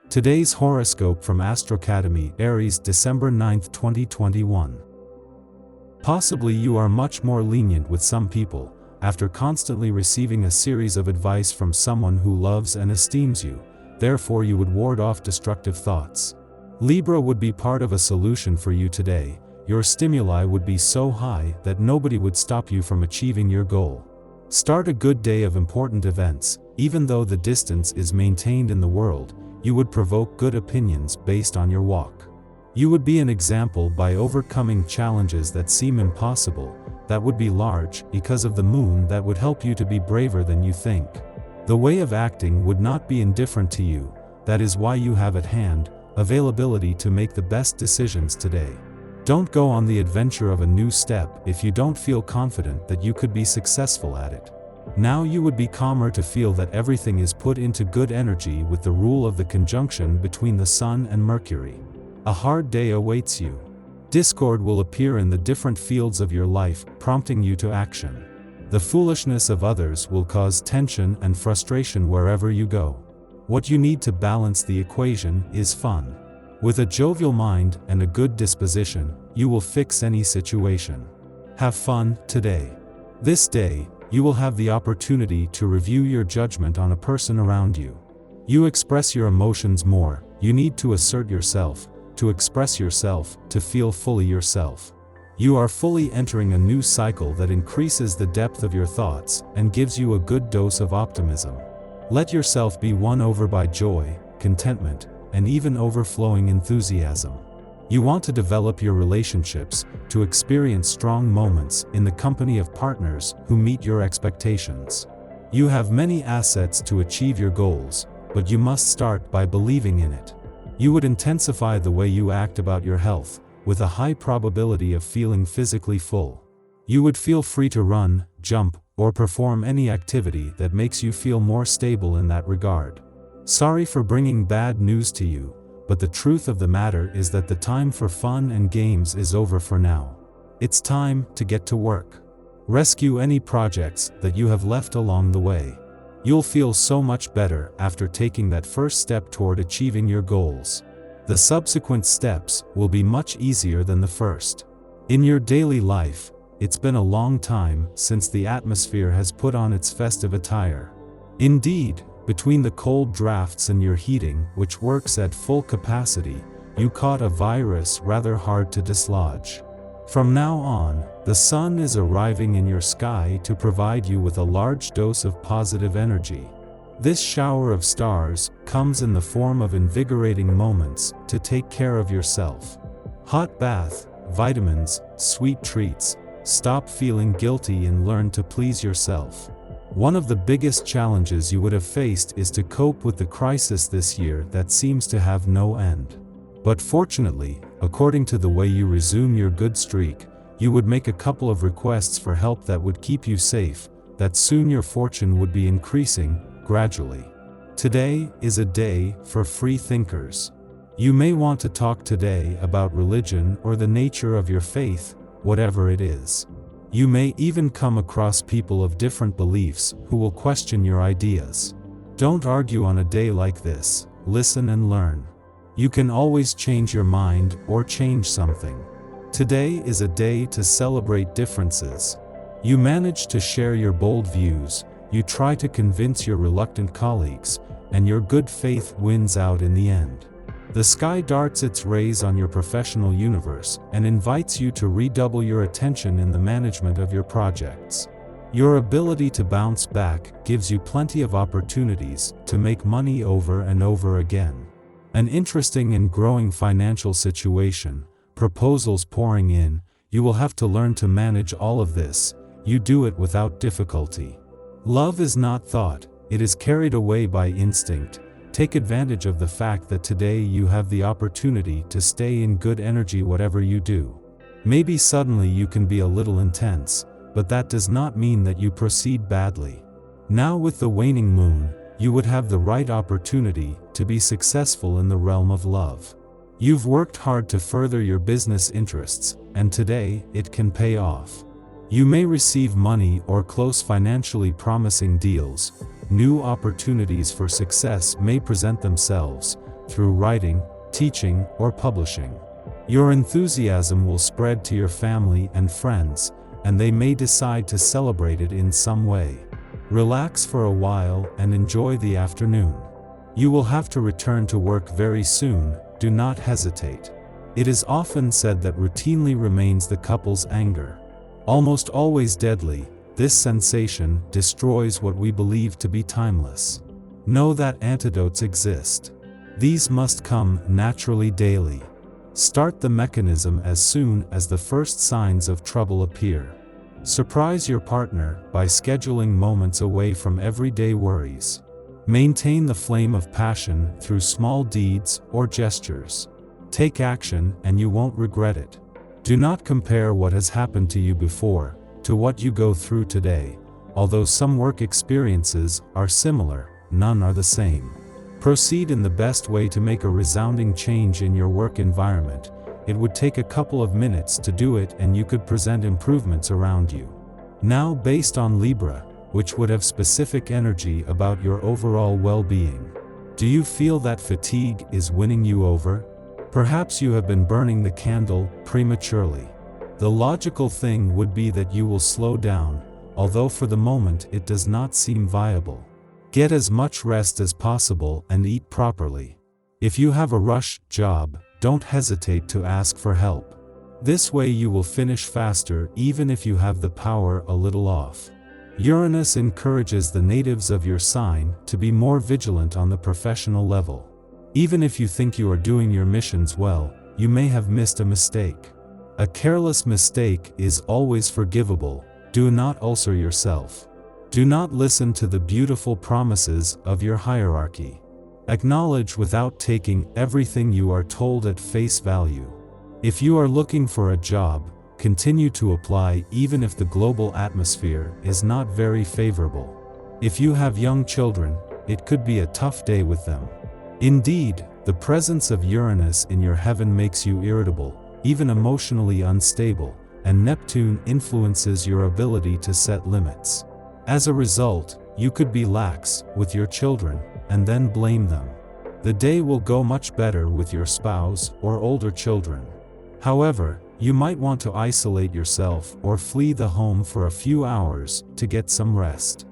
Today's horoscope from Astrocademy, Aries December 9, 2021. Possibly you are much more lenient with some people, after constantly receiving a series of advice from someone who loves and esteems you, therefore you would ward off destructive thoughts. Libra would be part of a solution for you today. Your stimuli would be so high that nobody would stop you from achieving your goal. Start a good day of important events. Even though the distance is maintained in the world, you would provoke good opinions based on your walk. You would be an example by overcoming challenges that seem impossible, that would be large, because of the moon that would help you to be braver than you think. The way of acting would not be indifferent to you, that is why you have at hand, availability to make the best decisions today. Don't go on the adventure of a new step if you don't feel confident that you could be successful at it. Now you would be calmer to feel that everything is put into good energy with the rule of the conjunction between the Sun and Mercury. A hard day awaits you. Discord will appear in the different fields of your life, prompting you to action. The foolishness of others will cause tension and frustration wherever you go. What you need to balance the equation is fun. With a jovial mind and a good disposition, you will fix any situation. Have fun today. This day, you will have the opportunity to review your judgment on a person around you. You express your emotions more, you need to assert yourself, to express yourself, to feel fully yourself. You are fully entering a new cycle that increases the depth of your thoughts and gives you a good dose of optimism. Let yourself be won over by joy, contentment, and even overflowing enthusiasm. You want to develop your relationships, to experience strong moments in the company of partners who meet your expectations. You have many assets to achieve your goals, but you must start by believing in it. You would intensify the way you act about your health, with a high probability of feeling physically full. You would feel free to run, jump, or perform any activity that makes you feel more stable in that regard. Sorry for bringing bad news to you, but the truth of the matter is that the time for fun and games is over for now. It's time to get to work. Rescue any projects that you have left along the way. You'll feel so much better after taking that first step toward achieving your goals. The subsequent steps will be much easier than the first. In your daily life, it's been a long time since the atmosphere has put on its festive attire. Indeed, between the cold drafts and your heating, which works at full capacity, you caught a virus rather hard to dislodge. From now on, the sun is arriving in your sky to provide you with a large dose of positive energy. This shower of stars comes in the form of invigorating moments to take care of yourself. Hot bath, vitamins, sweet treats. Stop feeling guilty and learn to please yourself. One of the biggest challenges you would have faced is to cope with the crisis this year that seems to have no end. But fortunately, according to the way you resume your good streak, you would make a couple of requests for help that would keep you safe, that soon your fortune would be increasing, gradually. Today is a day for free thinkers. You may want to talk today about religion or the nature of your faith, whatever it is. You may even come across people of different beliefs who will question your ideas. Don't argue on a day like this, listen and learn. You can always change your mind or change something. Today is a day to celebrate differences. You manage to share your bold views, you try to convince your reluctant colleagues, and your good faith wins out in the end. The sky darts its rays on your professional universe and invites you to redouble your attention in the management of your projects. Your ability to bounce back gives you plenty of opportunities to make money over and over again. An interesting and growing financial situation, proposals pouring in, you will have to learn to manage all of this. You do it without difficulty. Love is not thought, it is carried away by instinct. Take advantage of the fact that today you have the opportunity to stay in good energy whatever you do. Maybe suddenly you can be a little intense, but that does not mean that you proceed badly. Now with the waning moon, you would have the right opportunity to be successful in the realm of love. You've worked hard to further your business interests, and today it can pay off. You may receive money or close financially promising deals. New opportunities for success may present themselves, through writing, teaching, or publishing. Your enthusiasm will spread to your family and friends, and they may decide to celebrate it in some way. Relax for a while and enjoy the afternoon. You will have to return to work very soon, do not hesitate. It is often said that routinely remains the couple's anger. Almost always deadly, this sensation destroys what we believe to be timeless. Know that antidotes exist. These must come naturally daily. Start the mechanism as soon as the first signs of trouble appear. Surprise your partner by scheduling moments away from everyday worries. Maintain the flame of passion through small deeds or gestures. Take action and you won't regret it. Do not compare what has happened to you before to what you go through today. Although some work experiences are similar, none are the same. Proceed in the best way to make a resounding change in your work environment. It would take a couple of minutes to do it and you could present improvements around you. Now, based on Libra, which would have specific energy about your overall well-being. Do you feel that fatigue is winning you over? Perhaps you have been burning the candle prematurely. The logical thing would be that you will slow down, although for the moment it does not seem viable. Get as much rest as possible and eat properly. If you have a rush job, don't hesitate to ask for help. This way you will finish faster even if you have the power a little off. Uranus encourages the natives of your sign to be more vigilant on the professional level. Even if you think you are doing your missions well, you may have missed a mistake. A careless mistake is always forgivable. Do not ulcer yourself. Do not listen to the beautiful promises of your hierarchy. Acknowledge without taking everything you are told at face value. If you are looking for a job, continue to apply even if the global atmosphere is not very favorable. If you have young children, it could be a tough day with them. Indeed, the presence of Uranus in your heaven makes you irritable, even emotionally unstable, and Neptune influences your ability to set limits. As a result, you could be lax with your children, and then blame them. The day will go much better with your spouse or older children. However, you might want to isolate yourself or flee the home for a few hours to get some rest.